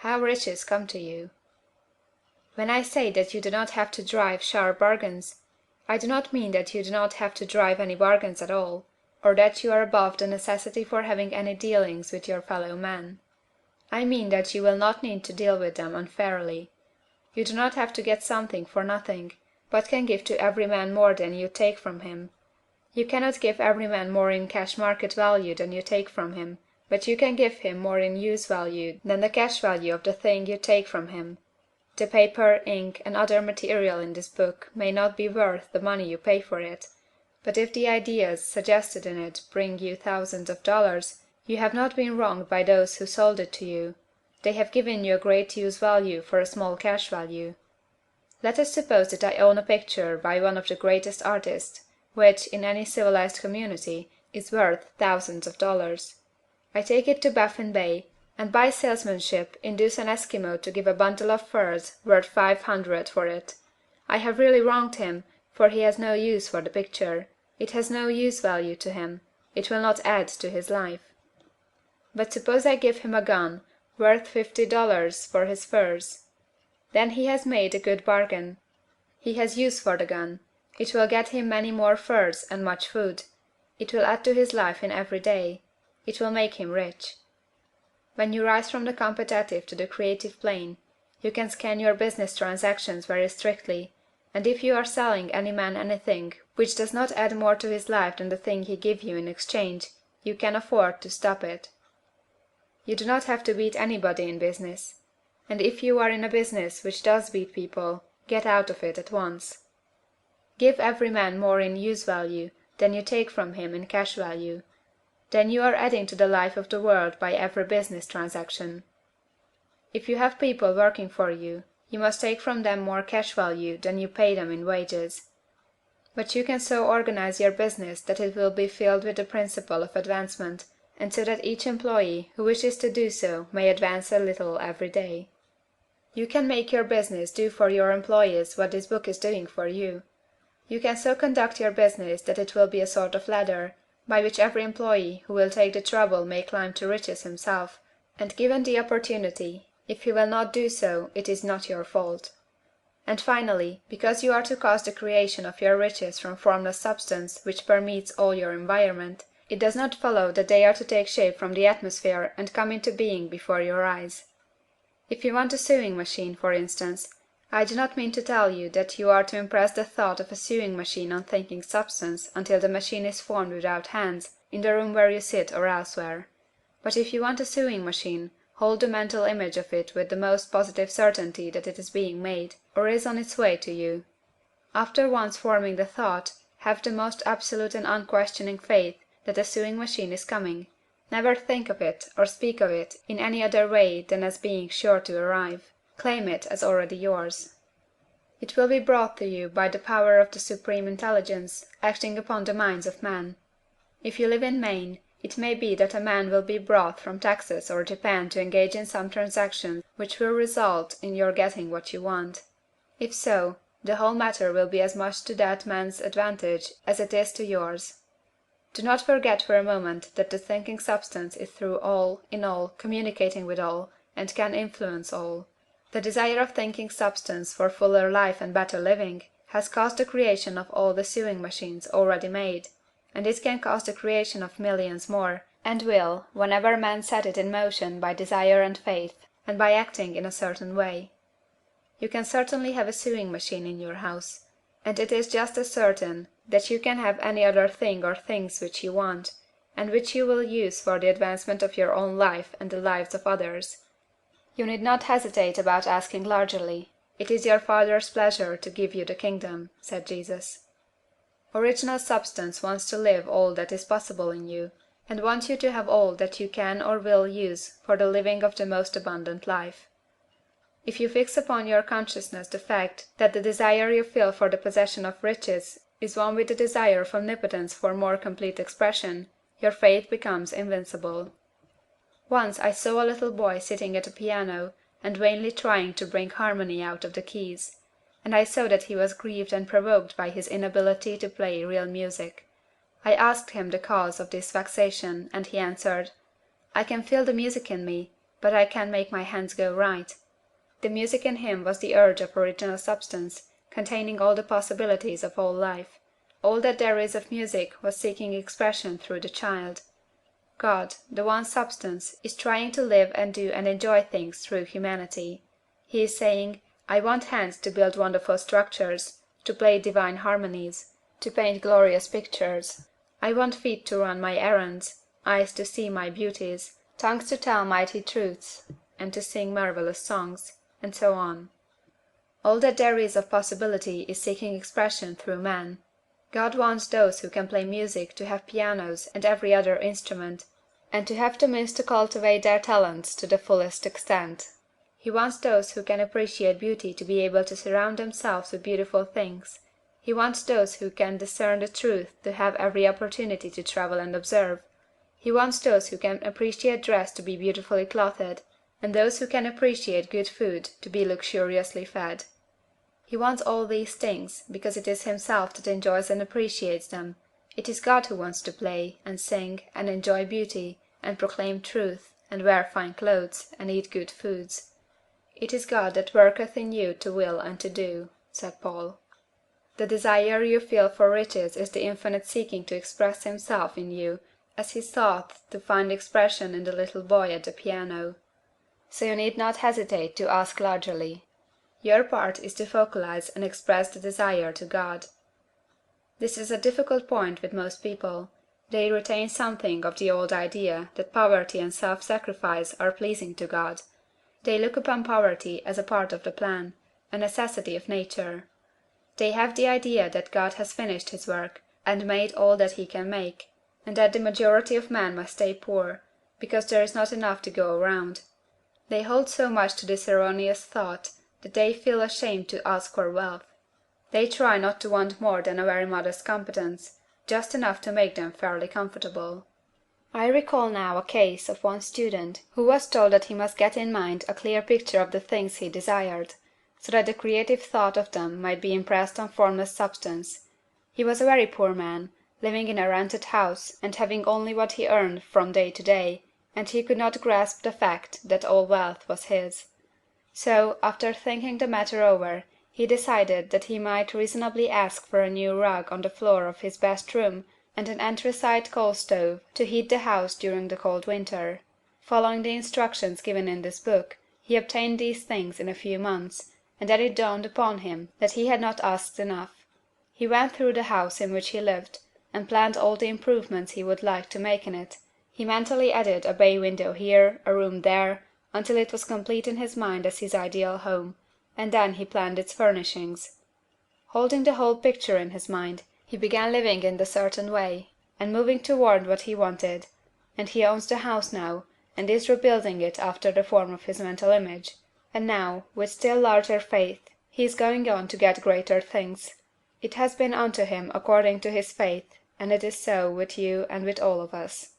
How Riches Come to You. When I say that you do not have to drive sharp bargains, I do not mean that you do not have to drive any bargains at all, or that you are above the necessity for having any dealings with your fellow men. I mean that you will not need to deal with them unfairly. You do not have to get something for nothing, but can give to every man more than you take from him. You cannot give every man more in cash market value than you take from him, but you can give him more in use value than the cash value of the thing you take from him. The paper, ink, and other material in this book may not be worth the money you pay for it, but if the ideas suggested in it bring you thousands of dollars, you have not been wronged by those who sold it to you. They have given you a great use value for a small cash value. Let us suppose that I own a picture by one of the greatest artists, which, in any civilized community, is worth thousands of dollars. I take it to Baffin Bay, and by salesmanship induce an Eskimo to give a bundle of furs worth $500 for it. I have really wronged him, for he has no use for the picture. It has no use value to him. It will not add to his life. But suppose I give him a gun, worth $50 for his furs. Then he has made a good bargain. He has use for the gun. It will get him many more furs and much food. It will add to his life in every day. It will make him rich. When you rise from the competitive to the creative plane, you can scan your business transactions very strictly, and if you are selling any man anything which does not add more to his life than the thing he gives you in exchange, you can afford to stop it. You do not have to beat anybody in business, and if you are in a business which does beat people, get out of it at once. Give every man more in use value than you take from him in cash value. Then you are adding to the life of the world by every business transaction. If you have people working for you, you must take from them more cash value than you pay them in wages. But you can so organize your business that it will be filled with the principle of advancement, and so that each employee who wishes to do so may advance a little every day. You can make your business do for your employees what this book is doing for you. You can so conduct your business that it will be a sort of ladder, by which every employee who will take the trouble may climb to riches himself, and given the opportunity, if he will not do so, it is not your fault. And finally, because you are to cause the creation of your riches from formless substance which permeates all your environment, it does not follow that they are to take shape from the atmosphere and come into being before your eyes. If you want a sewing machine, for instance, I do not mean to tell you that you are to impress the thought of a sewing machine on thinking substance until the machine is formed without hands, in the room where you sit or elsewhere. But if you want a sewing machine, hold the mental image of it with the most positive certainty that it is being made, or is on its way to you. After once forming the thought, have the most absolute and unquestioning faith that a sewing machine is coming. Never think of it or speak of it in any other way than as being sure to arrive. Claim it as already yours. It will be brought to you by the power of the Supreme Intelligence acting upon the minds of men. If you live in Maine, it may be that a man will be brought from Texas or Japan to engage in some transaction which will result in your getting what you want. If so, the whole matter will be as much to that man's advantage as it is to yours. Do not forget for a moment that the thinking substance is through all, in all, communicating with all, and can influence all. The desire of thinking substance for fuller life and better living has caused the creation of all the sewing machines already made, and it can cause the creation of millions more, and will, whenever men set it in motion by desire and faith, and by acting in a certain way. You can certainly have a sewing machine in your house, and it is just as certain that you can have any other thing or things which you want, and which you will use for the advancement of your own life and the lives of others. You need not hesitate about asking largely. It is your Father's pleasure to give you the kingdom, said Jesus. Original substance wants to live all that is possible in you, and wants you to have all that you can or will use for the living of the most abundant life. If you fix upon your consciousness the fact that the desire you feel for the possession of riches is one with the desire of omnipotence for more complete expression, your faith becomes invincible. Once I saw a little boy sitting at a piano and vainly trying to bring harmony out of the keys, and I saw that he was grieved and provoked by his inability to play real music. I asked him the cause of this vexation, and he answered, "I can feel the music in me, but but I can make my hands go right. The music in him was the urge of original substance, containing all the possibilities of all life. All that there is of music was seeking expression through the child. God, the one substance, is trying to live and do and enjoy things through humanity. He is saying, I want hands to build wonderful structures, to play divine harmonies, to paint glorious pictures. I want feet to run my errands, eyes to see my beauties, tongues to tell mighty truths, and to sing marvelous songs, and so on. All that there is of possibility is seeking expression through man. God wants those who can play music to have pianos and every other instrument, and to have the means to cultivate their talents to the fullest extent. He wants those who can appreciate beauty to be able to surround themselves with beautiful things. He wants those who can discern the truth to have every opportunity to travel and observe. He wants those who can appreciate dress to be beautifully clothed, and those who can appreciate good food to be luxuriously fed. He wants all these things, because it is himself that enjoys and appreciates them. It is God who wants to play, and sing, and enjoy beauty, and proclaim truth, and wear fine clothes, and eat good foods. It is God that worketh in you to will and to do, said Paul. The desire you feel for riches is the infinite seeking to express himself in you, as he sought to find expression in the little boy at the piano. So you need not hesitate to ask largely. Your part is to focalize and express the desire to God. This is a difficult point with most people. They retain something of the old idea that poverty and self-sacrifice are pleasing to God. They look upon poverty as a part of the plan, a necessity of nature. They have the idea that God has finished his work, and made all that he can make, and that the majority of men must stay poor, because there is not enough to go around. They hold so much to this erroneous thought that they feel ashamed to ask for wealth. They try not to want more than a very modest competence, just enough to make them fairly comfortable. I recall now a case of one student who was told that he must get in mind a clear picture of the things he desired, so that the creative thought of them might be impressed on formless substance. He was a very poor man, living in a rented house, and having only what he earned from day to day, and he could not grasp the fact that all wealth was his. So, after thinking the matter over, he decided that he might reasonably ask for a new rug on the floor of his best room and an anthracite coal stove to heat the house during the cold winter. Following the instructions given in this book, he obtained these things in a few months, and then it dawned upon him that he had not asked enough. He went through the house in which he lived, and planned all the improvements he would like to make in it. He mentally added a bay window here, a room there, until it was complete in his mind as his ideal home, and then he planned its furnishings. Holding the whole picture in his mind, he began living in the certain way, and moving toward what he wanted, and he owns the house now, and is rebuilding it after the form of his mental image, and now, with still larger faith, he is going on to get greater things. It has been unto him according to his faith, and it is so with you and with all of us.